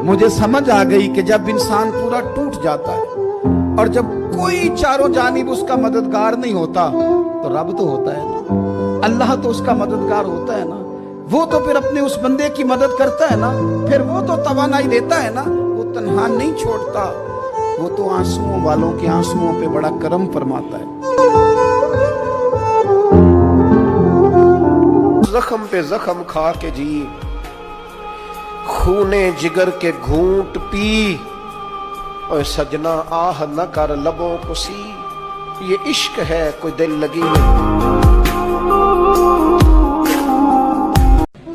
مجھے سمجھ آ گئی کہ جب انسان پورا ٹوٹ جاتا ہے اور جب کوئی چاروں جانب اس کا مددگار نہیں ہوتا تو رب تو ہوتا ہے نا، اللہ تو اس کا مددگار ہوتا ہے نا، وہ تو پھر اپنے اس بندے کی مدد کرتا ہے نا، پھر وہ تو توانائی دیتا ہے نا، وہ تنہا نہیں چھوڑتا، وہ تو آنسوؤں والوں کے آنسوؤں پہ بڑا کرم فرماتا ہے۔ زخم پہ زخم کھا کے جی، خونے جگر کے گھونٹ پی، اے سجنا آہ نہ کر لبوں کو سی، یہ عشق ہے کوئی دل لگی نہیں۔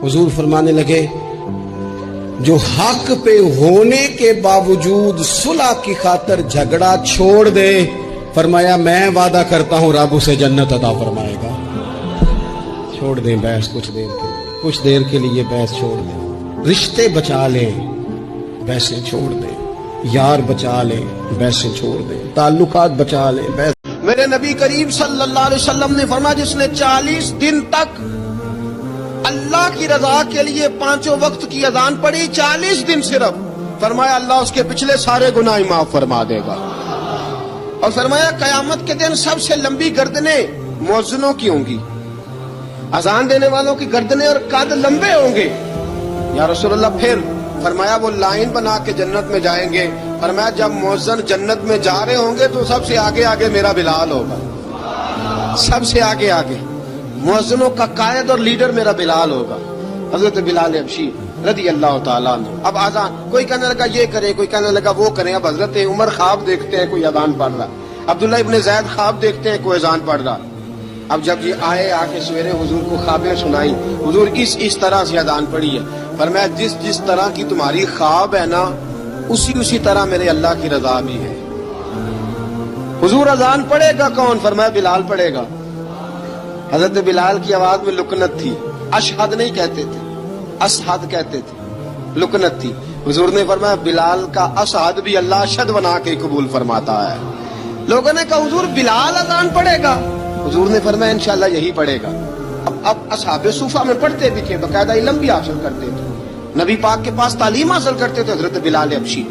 حضور فرمانے لگے جو حق پہ ہونے کے باوجود صلح کی خاطر جھگڑا چھوڑ دے، فرمایا میں وعدہ کرتا ہوں رب اسے جنت عطا فرمائے گا۔ چھوڑ دیں بحث کچھ دیر کے لیے بحث چھوڑ دیں، رشتے بچا لیں بحثیں چھوڑ دیں، یار بچا لیں بحثیں چھوڑ دیں، تعلقات بچا لیں بحث۔ میرے نبی کریم صلی اللہ علیہ وسلم نے فرمایا جس نے 40 دن تک اللہ کی رضا کے لیے 5 وقت کی اذان پڑھی، 40 دن صرف، فرمایا اللہ اس کے پچھلے سارے گناہ معاف فرما دے گا۔ اور فرمایا قیامت کے دن سب سے لمبی گردنیں مؤذنوں کی ہوں گی، اذان دینے والوں کی گردنیں اور قد لمبے ہوں گے۔ یا رسول اللہ پھر؟ فرمایا وہ لائن بنا کے جنت میں جائیں گے، فرمایا جب مؤذن جنت میں جا رہے ہوں گے تو سب سے آگے آگے میرا بلال ہوگا، سب سے آگے آگے مؤذنوں کا قائد اور لیڈر میرا بلال ہوگا، حضرت بلال حبشی رضی اللہ تعالیٰ عنہ۔ اب آزان کوئی کہنے لگا یہ کریں، کوئی کہنے لگا وہ کریں، اب حضرت عمر خواب دیکھتے ہیں کوئی اذان پڑھ رہا، عبداللہ ابن زید خواب دیکھتے ہیں کوئی اذان پڑھ رہا۔ اب جب یہ آئے آ کے سویرے حضور کو خوابیں سنائی، حضور اس طرح سے اذان پڑھی ہے، فرمایا جس طرح کی تمہاری خواب ہے نا اسی طرح میرے اللہ کی رضا بھی ہے۔ حضور اذان پڑھے گا کون؟ فرمایا بلال پڑھے گا۔ حضرت بلال کی آواز میں لکنت تھی، اشہد نہیں کہتے تھے، اشہد کہتے تھے، لکنت تھی۔ حضور نے فرمایا بلال کا اشہد بھی اللہ اشہد بنا کے قبول فرماتا ہے۔ لوگوں نے کہا حضور بلال اذان پڑھے گا؟ حضور نے فرمایا انشاءاللہ یہی پڑھے گا۔ اب اصحاب صوفہ میں پڑھتے بھی تھے، باقاعدہ علم بھی حاصل کرتے تھے، نبی پاک کے پاس تعلیم حاصل کرتے تھے، حضرت بلال حبشی۔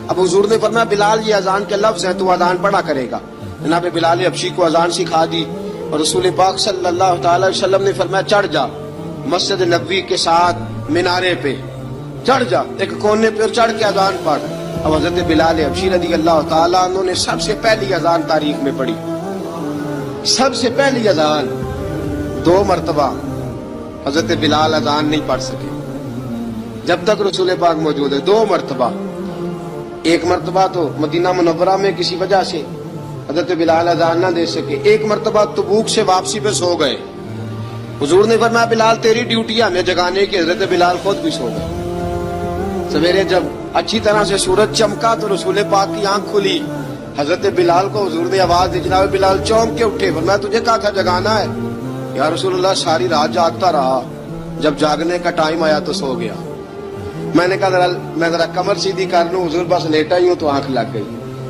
اب حضور نے فرمایا بلال یہ اذان کے لفظ ہیں تو اذان پڑھا کرے گا۔ جناب بلال حبشی کو اذان سکھا دی اور رسول پاک صلی اللہ تعالی وسلم نے فرمایا چڑھ جا مسجد نبوی کے ساتھ مینارے پہ، چڑھ جا ایک کونے پہ اور چڑھ کے اذان پڑھ۔ اب حضرت بلال حبشی رضی اللہ تعالیٰ عنہ نے سب سے پہلی اذان تاریخ میں پڑھی، سب سے پہلی اذان 2 مرتبہ۔ حضرت بلال اذان نہیں پڑھ سکے جب تک رسول پاک موجود ہے، 2 مرتبہ۔ ایک مرتبہ تو مدینہ منورہ میں کسی وجہ سے حضرت بلال اذان نہ دے سکے، ایک مرتبہ تبوک سے واپسی پہ سو گئے۔ حضور نے فرمایا بلال تیری ڈیوٹی ہمیں جگانے کی، حضرت بلال خود بھی سو گئے۔ سویرے جب اچھی طرح سے سورج چمکا تو رسول پاک کی آنکھ کھلی، حضرت بلال کو حضور نے آواز دی، جناب بلال چونک کے اٹھے، فرمایا تجھے کہا تھا جگانا ہے؟ یا رسول اللہ ساری رات جاگتا رہا، جب جاگنے کا ٹائم آیا تو سو گیا۔ میں نے کہا میں ذرا کمر سیدھی کر لوں، حضور بس لیٹا ہی ہوں تو آنکھ لگ گئی،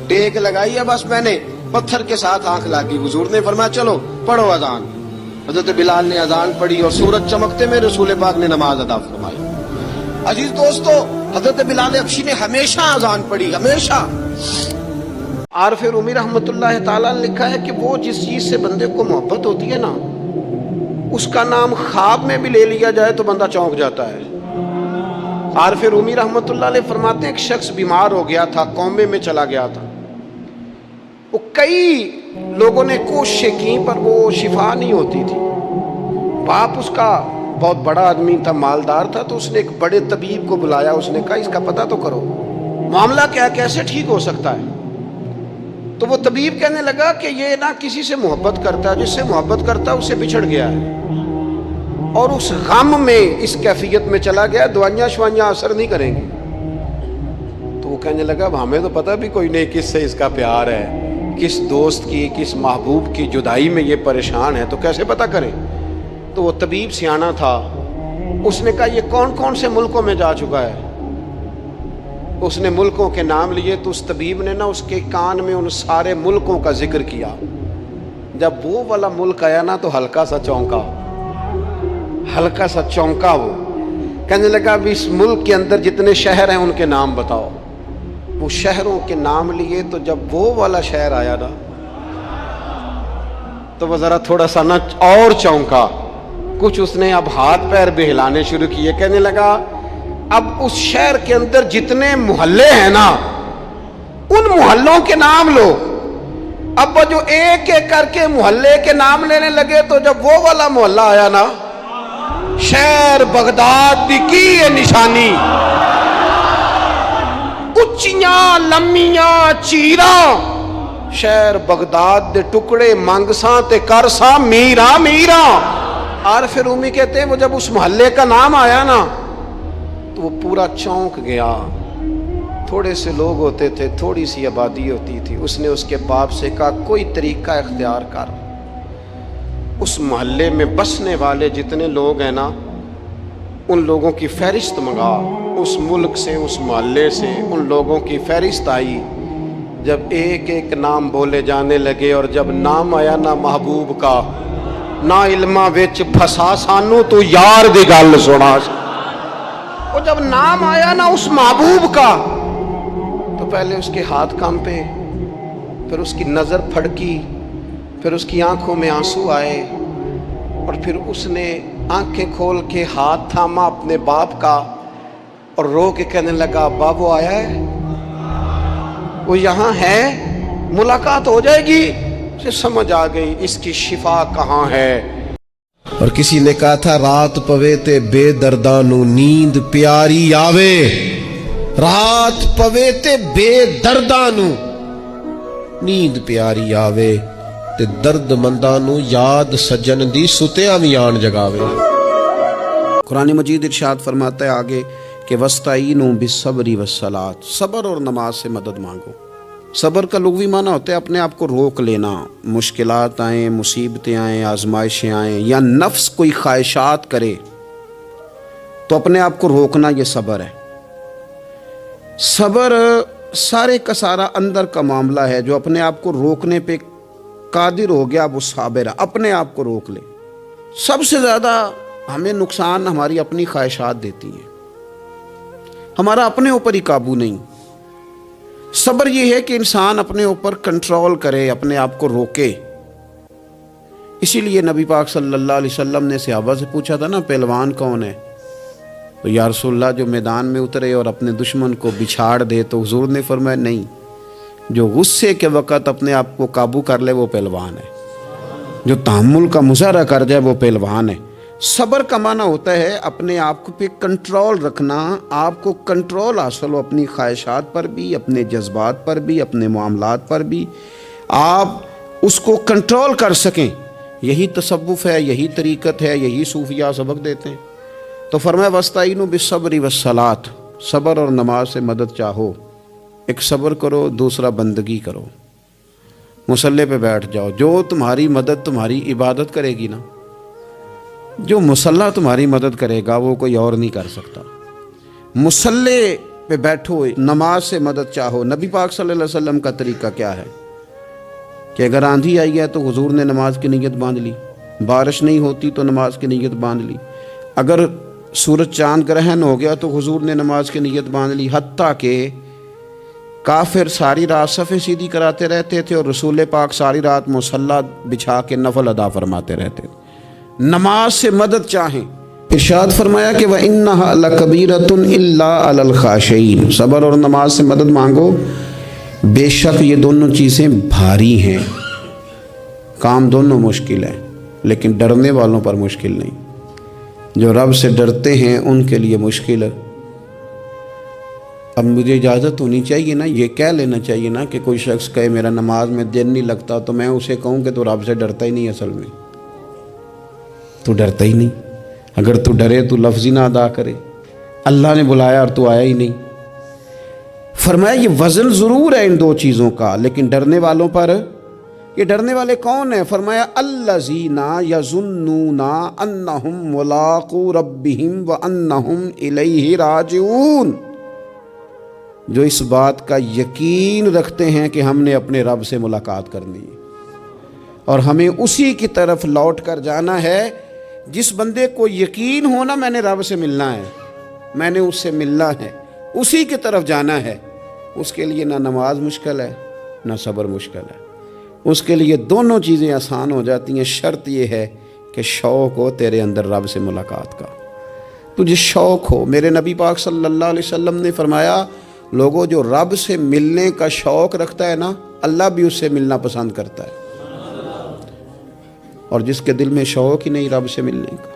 ٹیک لگائی ہے بس میں نے، پتھر کے ساتھ آنکھ لگ گئی۔ حضور نے فرمایا چلو پڑھو اذان۔ حضرت بلال نے اذان پڑھی اور سورج چمکتے میں رسول پاک نے نماز ادا فرمائی۔ عزیز دوستو حضرت بلال حبشی نے ہمیشہ اذان پڑھی، ہمیشہ۔ عارف رومی رحمت اللہ تعالیٰ نے لکھا ہے کہ وہ جس چیز سے بندے کو محبت ہوتی ہے نا اس کا نام خواب میں بھی لے لیا جائے تو بندہ چونک جاتا ہے۔ عارف رومی رحمت اللہ علیہ فرماتے ہیں ایک شخص بیمار ہو گیا تھا، کومے میں چلا گیا تھا، وہ کئی لوگوں نے کوششیں کی پر وہ شفا نہیں ہوتی تھی۔ باپ اس کا بہت بڑا آدمی تھا، مالدار تھا، تو اس نے ایک بڑے طبیب کو بلایا، اس نے کہا اس کا پتہ تو کرو معاملہ کیا، کیسے ٹھیک ہو سکتا ہے؟ تو وہ طبیب کہنے لگا کہ یہ نہ کسی سے محبت کرتا ہے، جس سے محبت کرتا ہے اس سے بچھڑ گیا ہے اور اس غم میں اس کیفیت میں چلا گیا، دوائیاں شوائیاں اثر نہیں کریں گی۔ تو وہ کہنے لگا ہمیں تو پتہ بھی کوئی نہیں کس سے اس کا پیار ہے، کس دوست کی کس محبوب کی جدائی میں یہ پریشان ہے، تو کیسے پتہ کریں؟ تو وہ طبیب سیانا تھا، اس نے کہا یہ کون کون سے ملکوں میں جا چکا ہے؟ اس نے ملکوں کے نام لیے تو اس طبیب نے نا اس کے کان میں ان سارے ملکوں کا ذکر کیا۔ جب وہ والا ملک آیا نا تو ہلکا سا چونکا وہ، کہنے لگا اب اس ملک کے اندر جتنے شہر ہیں ان کے نام بتاؤ. وہ شہروں کے نام لیے تو جب وہ والا شہر آیا نا تو وہ ذرا تھوڑا سا نا اور چونکا. کچھ اس نے اب ہاتھ پیر بھی ہلانے شروع کیے. کہنے لگا اب اس شہر کے اندر جتنے محلے ہیں نا ان محلوں کے نام لو. اب وہ جو ایک ایک کر کے محلے کے نام لینے لگے تو جب وہ والا محلہ آیا نا شہر بغداد دی کی ہے نشانی. اچیاں لمیاں چیراں شہر بغداد دے ٹکڑے منگساں تے کرساں میراں میراں. عارف رومی کہتے ہیں وہ جب اس محلے کا نام آیا نا تو وہ پورا چونک گیا. تھوڑے سے لوگ ہوتے تھے, تھوڑی سی آبادی ہوتی تھی. اس نے اس کے باپ سے کہا کوئی طریقہ اختیار کر, اس محلے میں بسنے والے جتنے لوگ ہیں نا ان لوگوں کی فہرست منگا. اس ملک سے اس محلے سے ان لوگوں کی فہرست آئی. جب ایک ایک نام بولے جانے لگے اور جب نام آیا نا محبوب کا, نہ علماں وچ پھسا سانو تو یار دی گل سنا. اور جب نام آیا نا اس محبوب کا تو پہلے اس کے ہاتھ کانپے, پھر اس کی نظر پھڑکی, پھر اس کی آنکھوں میں آنسو آئے اور پھر اس نے آنکھیں کھول کے ہاتھ تھاما اپنے باپ کا اور رو کے کہنے لگا بابو آیا ہے, وہ یہاں ہے, ملاقات ہو جائے گی. اسے سمجھ آ گئی اس کی شفا کہاں ہے. اور کسی نے کہا تھا رات پوے تے بے دردانو نیند پیاری آوے. رات پوے تے بے دردانو نیند پیاری آوے تے درد مندانو یاد سجن دی ستیاں وی آن جگاوے. قرآن مجید ارشاد فرماتا ہے آگے کہ وَاسْتَعِینُوا بِالصَّبْرِ وَالصَّلَاةِ, صبر اور نماز سے مدد مانگو. صبر کا لغوی معنی ہوتا ہے اپنے آپ کو روک لینا. مشکلات آئیں, مصیبتیں آئیں, آزمائشیں آئیں یا نفس کوئی خواہشات کرے تو اپنے آپ کو روکنا, یہ صبر ہے. صبر سارے کا سارا اندر کا معاملہ ہے. جو اپنے آپ کو روکنے پہ قادر ہو گیا وہ صابر ہے. اپنے آپ کو روک لے. سب سے زیادہ ہمیں نقصان ہماری اپنی خواہشات دیتی ہیں, ہمارا اپنے اوپر ہی قابو نہیں. صبر یہ ہے کہ انسان اپنے اوپر کنٹرول کرے, اپنے آپ کو روکے. اسی لیے نبی پاک صلی اللہ علیہ وسلم نے صحابہ سے پوچھا تھا نا پہلوان کون ہے, تو یا رسول اللہ جو میدان میں اترے اور اپنے دشمن کو بچھاڑ دے. تو حضور نے فرمایا نہیں, جو غصے کے وقت اپنے آپ کو قابو کر لے وہ پہلوان ہے, جو تحمل کا مظاہرہ کر جائے وہ پہلوان ہے. صبر کا معنی ہوتا ہے اپنے آپ کو پہ کنٹرول رکھنا. آپ کو کنٹرول حاصل ہو اپنی خواہشات پر بھی, اپنے جذبات پر بھی, اپنے معاملات پر بھی, آپ اس کو کنٹرول کر سکیں. یہی تصوف ہے, یہی طریقت ہے, یہی صوفیاء سبق دیتے ہیں. تو فرمایا وَاسْتَعِینُوا بِالصَّبْرِ وَالصَّلَاةِ, صبر اور نماز سے مدد چاہو. ایک صبر کرو, دوسرا بندگی کرو. مصلی پہ بیٹھ جاؤ. جو تمہاری مدد تمہاری عبادت کرے گی نا, جو مصلی تمہاری مدد کرے گا وہ کوئی اور نہیں کر سکتا. مصلی پہ بیٹھو, نماز سے مدد چاہو. نبی پاک صلی اللہ علیہ وسلم کا طریقہ کیا ہے کہ اگر آندھی آئی ہے تو حضور نے نماز کی نیت باندھ لی, بارش نہیں ہوتی تو نماز کی نیت باندھ لی, اگر سورج چاند گرہن ہو گیا تو حضور نے نماز کی نیت باندھ لی. حتیٰ کہ کافر ساری رات صفیں سیدھی کراتے رہتے تھے اور رسول پاک ساری رات مصلی بچھا کے نفل ادا فرماتے رہتے تھے. نماز سے مدد چاہیں. ارشاد فرمایا کہ وَإِنَّهَا لَكَبِيرَةٌ إِلَّا عَلَى الْخَاشِعِينَ, صبر اور نماز سے مدد مانگو, بے شک یہ دونوں چیزیں بھاری ہیں. کام دونوں مشکل ہے لیکن ڈرنے والوں پر مشکل نہیں. جو رب سے ڈرتے ہیں ان کے لیے مشکل ہے. اب مجھے اجازت ہونی چاہیے نا, یہ کہہ لینا چاہیے نا کہ کوئی شخص کہے میرا نماز میں دن نہیں لگتا, تو میں اسے کہوں کہ تو رب سے ڈرتا ہی نہیں. اصل میں تو ڈرتا ہی نہیں. اگر تو ڈرے تو لفظ ہی نہ ادا کرے. اللہ نے بلایا اور تو آیا ہی نہیں. فرمایا یہ وزن ضرور ہے ان دو چیزوں کا, لیکن ڈرنے والوں پر, یہ ڈرنے والے کون ہیں؟ فرمایا الذین یظنون انہم ملاقو ربہم وانہم الیہ راجعون, جو اس بات کا یقین رکھتے ہیں کہ ہم نے اپنے رب سے ملاقات کرنی ہے اور ہمیں اسی کی طرف لوٹ کر جانا ہے. جس بندے کو یقین ہونا میں نے رب سے ملنا ہے, میں نے اس سے ملنا ہے، اسی کی طرف جانا ہے، اس کے لیے نہ نماز مشکل ہے نہ صبر مشکل ہے، اس کے لیے دونوں چیزیں آسان ہو جاتی ہیں۔ شرط یہ ہے کہ شوق ہو تیرے اندر رب سے ملاقات کا، تجھے شوق ہو۔ میرے نبی پاک صلی اللہ علیہ وسلم نے فرمایا لوگوں جو رب سے ملنے کا شوق رکھتا ہے نا، اللہ بھی اس سے ملنا پسند کرتا ہے، اور جس کے دل میں شوق ہی نہیں رب سے ملنے کا،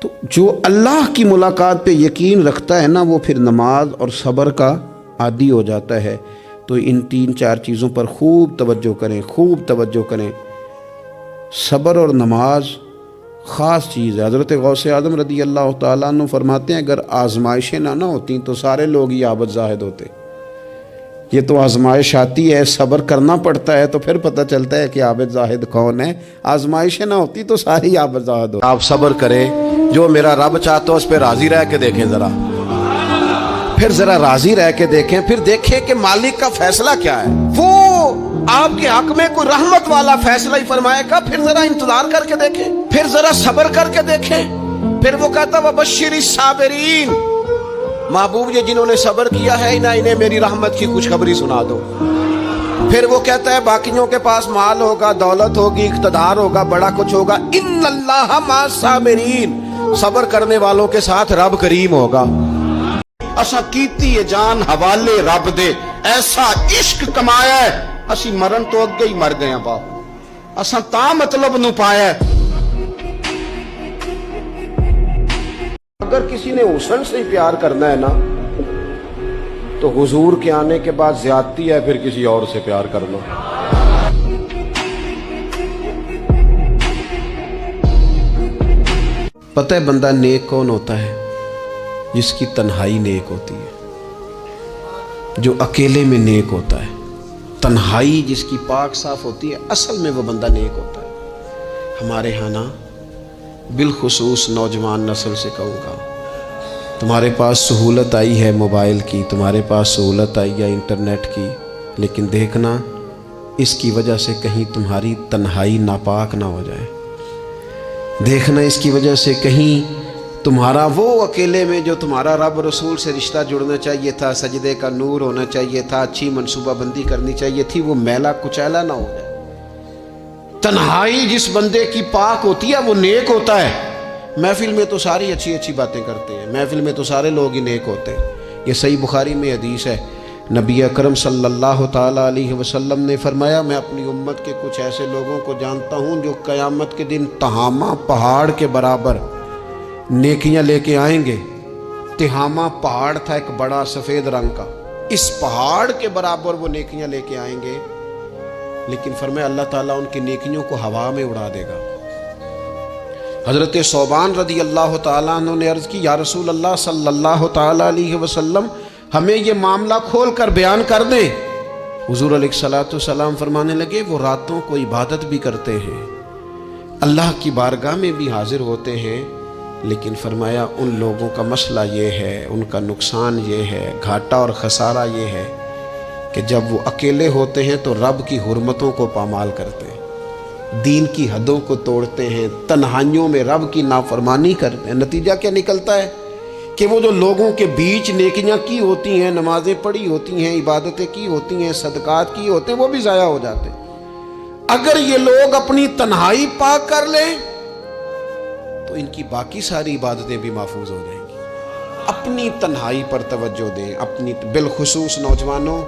تو جو اللہ کی ملاقات پہ یقین رکھتا ہے نا، وہ پھر نماز اور صبر کا عادی ہو جاتا ہے۔ تو ان 3-4 چیزوں پر خوب توجہ کریں، خوب توجہ کریں۔ صبر اور نماز خاص چیز ہے۔ حضرت غوث اعظم رضی اللہ تعالیٰ عنہ فرماتے ہیں اگر آزمائشیں نہ ہوتی تو سارے لوگ ہی عابد زاہد ہوتے۔ یہ تو آزمائش آتی ہے، صبر کرنا پڑتا ہے، تو پھر پتہ چلتا ہے کہ عابد زاہد کون ہے۔ آزمائشیں نہ ہوتی تو سارے عابد زاہد ہوتے۔ آپ صبر کریں، جو میرا رب چاہتا ہے اس پہ راضی رہ کے دیکھیں، پھر ذرا راضی رہ کے دیکھیں، پھر دیکھیں کہ مالک کا فیصلہ کیا ہے۔ وہ آپ کے حق میں کوئی رحمت والا فیصلہ ہی فرمائے گا، پھر ذرا انتظار کر کے دیکھیں، پھر ذرا صبر کر کے دیکھیں۔ پھر وہ کہتا وبشر الصابرین، محبوب یہ جنہوں نے صبر کیا ہے انہیں میری رحمت کی خوشخبری سنا دو۔ پھر وہ کہتا ہے باقیوں کے پاس مال ہوگا، دولت ہوگی، اقتدار ہوگا، بڑا کچھ ہوگا، ان اللہ مع الصابرین، صبر کرنے والوں کے ساتھ رب کریم ہوگا۔ اسا کیتی ہے جان حوالے رب دے، ایسا عشق کمایا ہے اسی مرن تو اگے ہی مر گئے باپ، اسا تا مطلب نو پایا ہے۔ اگر کسی نے حسن سے پیار کرنا ہے نا تو حضور کے آنے کے بعد زیادتی ہے پھر کسی اور سے پیار کرنا۔ پتہ ہے بندہ نیک کون ہوتا ہے؟ جس کی تنہائی نیک ہوتی ہے، جو اکیلے میں نیک ہوتا ہے، تنہائی جس کی پاک صاف ہوتی ہے، اصل میں وہ بندہ نیک ہوتا ہے۔ ہمارے ہاں نا بالخصوص نوجوان نسل سے کہوں گا، تمہارے پاس سہولت آئی ہے موبائل کی، تمہارے پاس سہولت آئی ہے انٹرنیٹ کی، لیکن دیکھنا اس کی وجہ سے کہیں تمہاری تنہائی ناپاک نہ ہو جائے۔ دیکھنا اس کی وجہ سے کہیں تمہارا وہ اکیلے میں جو تمہارا رب رسول سے رشتہ جڑنا چاہیے تھا، سجدے کا نور ہونا چاہیے تھا، اچھی منصوبہ بندی کرنی چاہیے تھی، وہ میلا کچیلا نہ ہو جائے۔ تنہائی جس بندے کی پاک ہوتی ہے وہ نیک ہوتا ہے۔ محفل میں تو ساری اچھی اچھی باتیں کرتے ہیں، محفل میں تو سارے لوگ ہی نیک ہوتے ہیں۔ یہ صحیح بخاری میں حدیث ہے، نبی اکرم صلی اللہ تعالیٰ علیہ وسلم نے فرمایا میں اپنی امت کے کچھ ایسے لوگوں کو جانتا ہوں جو قیامت کے دن تہامہ پہاڑ کے برابر نیکیاں لے کے آئیں گے۔ تہامہ پہاڑ تھا ایک بڑا سفید رنگ کا، اس پہاڑ کے برابر وہ نیکیاں لے کے آئیں گے، لیکن فرمایا اللہ تعالیٰ ان کی نیکیوں کو ہوا میں اڑا دے گا۔ حضرت ثوبان رضی اللہ تعالیٰ عنہ نے عرض کی یا رسول اللہ صلی اللہ تعالیٰ علیہ وسلم ہمیں یہ معاملہ کھول کر بیان کر دیں۔ حضور علیہ الصلوۃ والسلام فرمانے لگے وہ راتوں کو عبادت بھی کرتے ہیں، اللہ کی بارگاہ میں بھی حاضر ہوتے ہیں، لیکن فرمایا ان لوگوں کا مسئلہ یہ ہے، ان کا نقصان یہ ہے، گھاٹا اور خسارہ یہ ہے کہ جب وہ اکیلے ہوتے ہیں تو رب کی حرمتوں کو پامال کرتے ہیں، دین کی حدوں کو توڑتے ہیں، تنہائیوں میں رب کی نافرمانی کرتے ہیں۔ نتیجہ کیا نکلتا ہے کہ وہ جو لوگوں کے بیچ نیکیاں کی ہوتی ہیں، نمازیں پڑھی ہوتی ہیں، عبادتیں کی ہوتی ہیں، صدقات کی ہوتے ہیں، وہ بھی ضائع ہو جاتے ہیں۔ اگر یہ لوگ اپنی تنہائی پاک کر لیں تو ان کی باقی ساری عبادتیں بھی محفوظ ہو جائیں گی۔ اپنی تنہائی پر توجہ دیں، اپنی بالخصوص نوجوانوں